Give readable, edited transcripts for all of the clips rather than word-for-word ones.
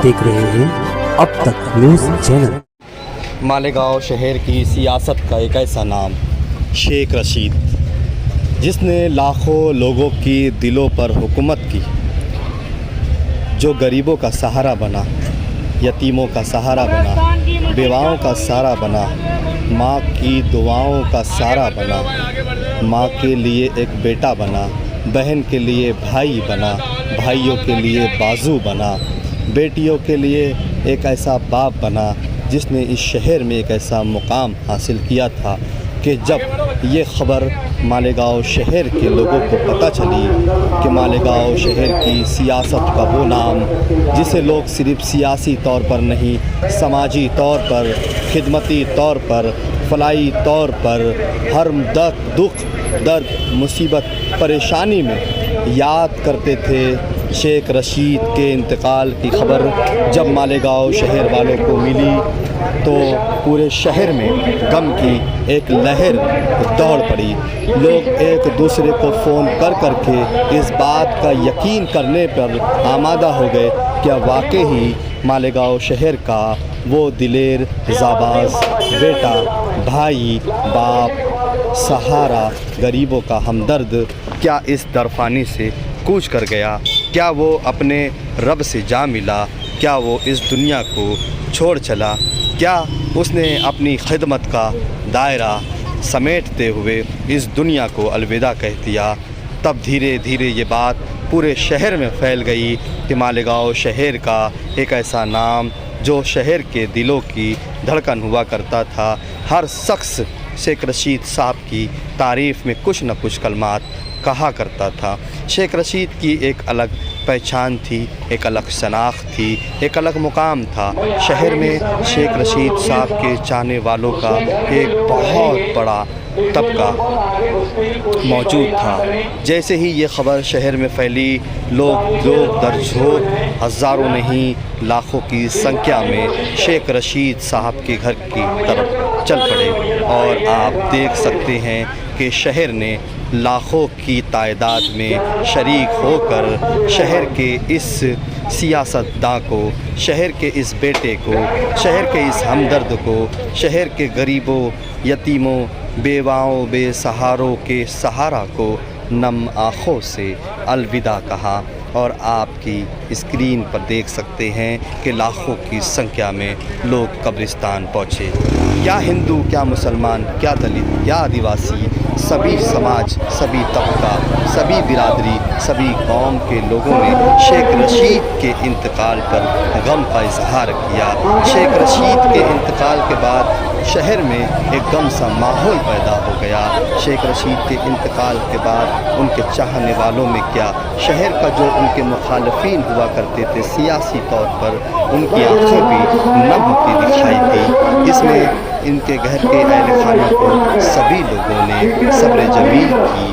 देख रहे हैं अब तक न्यूज़ चैनल। मालेगांव शहर की सियासत का एक ऐसा नाम, शेख रशीद, जिसने लाखों लोगों की दिलों पर हुकूमत की, जो गरीबों का सहारा बना, यतीमों का सहारा बना, बेवाओं का सहारा बना, माँ की दुआओं का सहारा बना, माँ के लिए एक बेटा बना, बहन के लिए भाई बना, भाइयों के लिए बाजू बना, बेटियों के लिए एक ऐसा बाप बना, जिसने इस शहर में एक ऐसा मुकाम हासिल किया था कि जब ये ख़बर मालेगांव शहर के लोगों को पता चली कि मालेगांव शहर की सियासत का वो नाम, जिसे लोग सिर्फ़ सियासी तौर पर नहीं, समाजी तौर पर, खिदमती तौर पर, फलाई तौर पर, हर दुख दर्द मुसीबत परेशानी में याद करते थे, शेख रशीद के इंतकाल की ख़बर जब मालेगांव शहर वालों को मिली तो पूरे शहर में गम की एक लहर दौड़ पड़ी। लोग एक दूसरे को फ़ोन कर के इस बात का यकीन करने पर आमादा हो गए कि वाकई ही मालेगांव शहर का वो दिलेर जाबाज बेटा, भाई, बाप, सहारा, गरीबों का हमदर्द क्या इस दरफ़ानी से कूच कर गया? क्या वो अपने रब से जा मिला? क्या वो इस दुनिया को छोड़ चला? क्या उसने अपनी खिदमत का दायरा समेटते हुए इस दुनिया को अलविदा कह दिया? तब धीरे धीरे ये बात पूरे शहर में फैल गई कि मालेगांव शहर का एक ऐसा नाम, जो शहर के दिलों की धड़कन हुआ करता था, हर शख्स शेख रशीद साहब की तारीफ़ में कुछ न कुछ कलमात कहा करता था। शेख रशीद की एक अलग पहचान थी, एक अलग शनाख्त थी, एक अलग मुकाम था। शहर में शेख रशीद साहब के चाहने वालों का एक बहुत बड़ा तबका मौजूद था। जैसे ही ये ख़बर शहर में फैली, लोग दर्जों हज़ारों नहीं लाखों की संख्या में शेख रशीद साहब के घर की तरफ चल पड़े। और आप देख सकते हैं कि शहर ने लाखों की तादाद में शरीक होकर शहर के इस सियासतदां को, शहर के इस बेटे को, शहर के इस हमदर्द को, शहर के गरीबों, यतीमों, बेवाओं, बेसहारों के सहारा को नम आँखों से अलविदा कहा। और आपकी स्क्रीन पर देख सकते हैं कि लाखों की संख्या में लोग कब्रिस्तान पहुँचे। क्या हिंदू, क्या मुसलमान, क्या दलित, या आदिवासी, सभी समाज, सभी तबका, सभी बिरादरी, सभी कौम के लोगों ने शेख रशीद के इंतकाल पर गम का इजहार किया। शेख रशीद के इंतकाल के बाद शहर में एक गम सा माहौल पैदा हो गया। शेख रशीद के इंतकाल के बाद उनके चाहने वालों में क्या, शहर का जो उनके मुखालफीन हुआ करते थे सियासी तौर पर, उनकी आँखें भी नम होती दिखाई थी। इसमें इनके घर के अहल खाना को सभी लोगों ने सब्र जमील की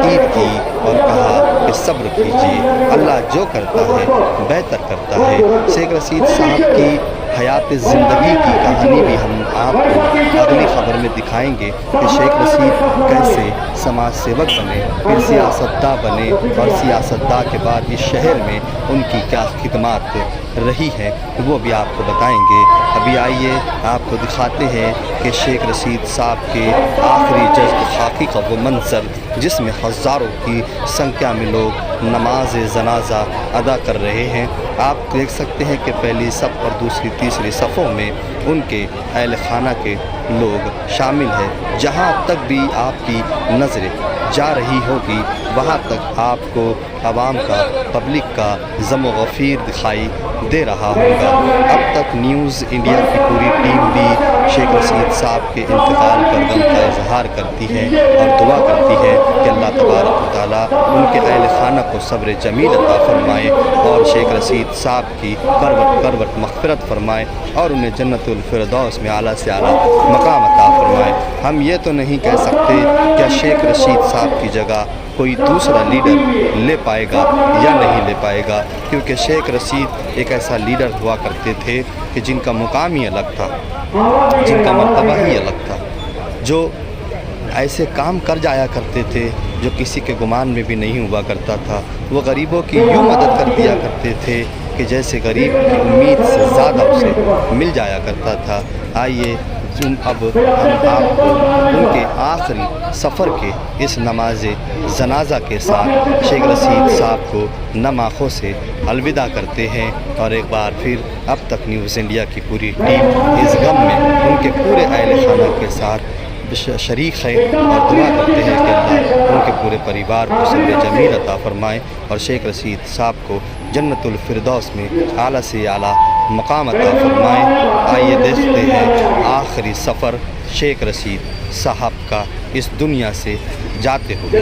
ईद की और कहा कि सब्र कीजिए, अल्लाह जो करता है बेहतर करता है। शेख रशीद साहब की हयात ज़िंदगी की कहानी भी हम आपको अगली ख़बर में दिखाएंगे कि शेख रशीद कैसे समाज सेवक बने, फिर सियासतदा बने, और सियासतदा के बाद इस शहर में उनकी क्या खिदमत रही है वो भी आपको बताएंगे। अभी आइए आपको दिखाते हैं कि शेख रशीद साहब के आखिरी जज्ब खाकी का वो मंजर, जिसमें हज़ारों की संख्या में लोग नमाज जनाजा अदा कर रहे हैं। आप देख सकते हैं कि पहली सफ़ और दूसरी तीसरी सफ़ों में उनके अहल खाना के लोग शामिल हैं। जहाँ तक भी आपकी नज़रें जा रही होगी वहाँ तक आपको आवाम का, पब्लिक का ज़म गफ़ीर दिखाई दे रहा होगा। अब तक न्यूज़ इंडिया की पूरी टीम भी शेख रशीद साहब के इंतकाल पर गम का इजहार करती है और दुआ करती है कि अल्लाह तबारक व तआला उनके अहल खाना को सब्र जमील अता फ़रमाए और शेख रशीद साहब की करवट मग़फ़िरत फ़रमाए और उन्हें जन्नतुल फ़िरदौस में आला से आला मकाम अता फ़रमाए। हम ये तो नहीं कह सकते क्या शेख रशीद साहब की जगह कोई दूसरा लीडर ले पाएगा या नहीं ले पाएगा, क्योंकि शेख रशीद एक ऐसा लीडर हुआ करते थे कि जिनका मुकाम ही अलग था, जिनका मर्तबा ही अलग था, जो ऐसे काम कर जाया करते थे जो किसी के गुमान में भी नहीं हुआ करता था। वो गरीबों की यूँ मदद कर दिया करते थे کہ جیسے غریب کی امید سے زیادہ اسے مل جایا کرتا تھا۔ آئیے اب ہم آپ کو ان کے آخری سفر کے اس نماز جنازہ کے ساتھ شیخ رشید صاحب کو نم آنکھوں سے الوداع کرتے ہیں، اور ایک بار پھر اب تک نیوز انڈیا کی پوری ٹیم اس غم میں ان کے پورے اہل خانہ کے ساتھ شریک ہے، اور دعا کرتے ہیں کہ اللہ ان کے پورے پریوار کو صبر جمیل عطا فرمائے اور شیخ رشید صاحب کو جنت الفردوس میں اعلیٰ سے اعلیٰ مقام عطا فرمائے۔ آئیے دیکھتے ہیں آخری سفر شیخ رشید صاحب کا اس دنیا سے جاتے ہوئے۔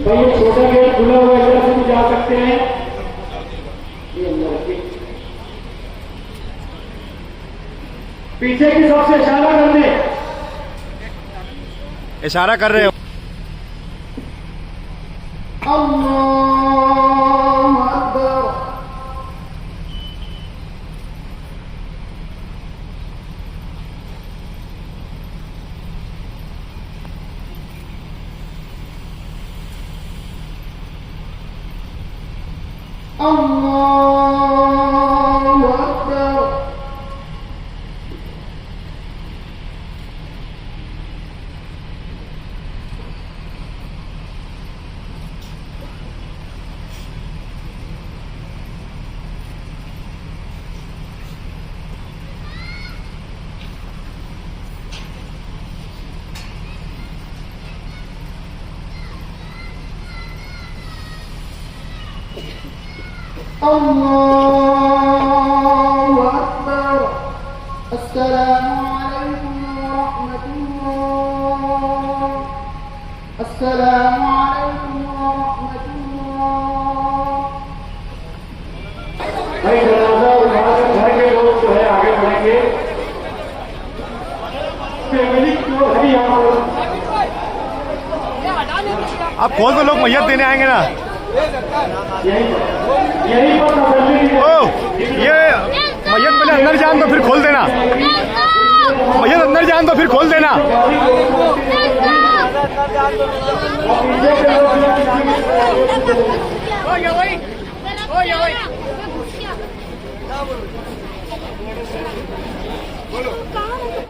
بھائی یہ چھوٹا گیٹ کھلا ہوا ہے، ادھر سے بھی جا سکتے ہیں۔ پیچھے کی طرف سے اشارہ کر دیں، اشارہ کر رہے ہو۔ اللہ اکبر۔ اللہ اکبر۔ اللہ اکبر۔ السلام علیکم ورحمۃ اللہ۔ السلام علیکم ورحمۃ اللہ۔ بھائی جنازہ اٹھا کر گھر کے لوگ جو ہے آگے بڑھیں گے۔ آپ کھول دو، لوگ میت دینے آئیں گے نا۔ یہی پر او یہ میت پہلے اندر جان دو پھر کھول دینا، میت اندر جان دو پھر کھول دینا۔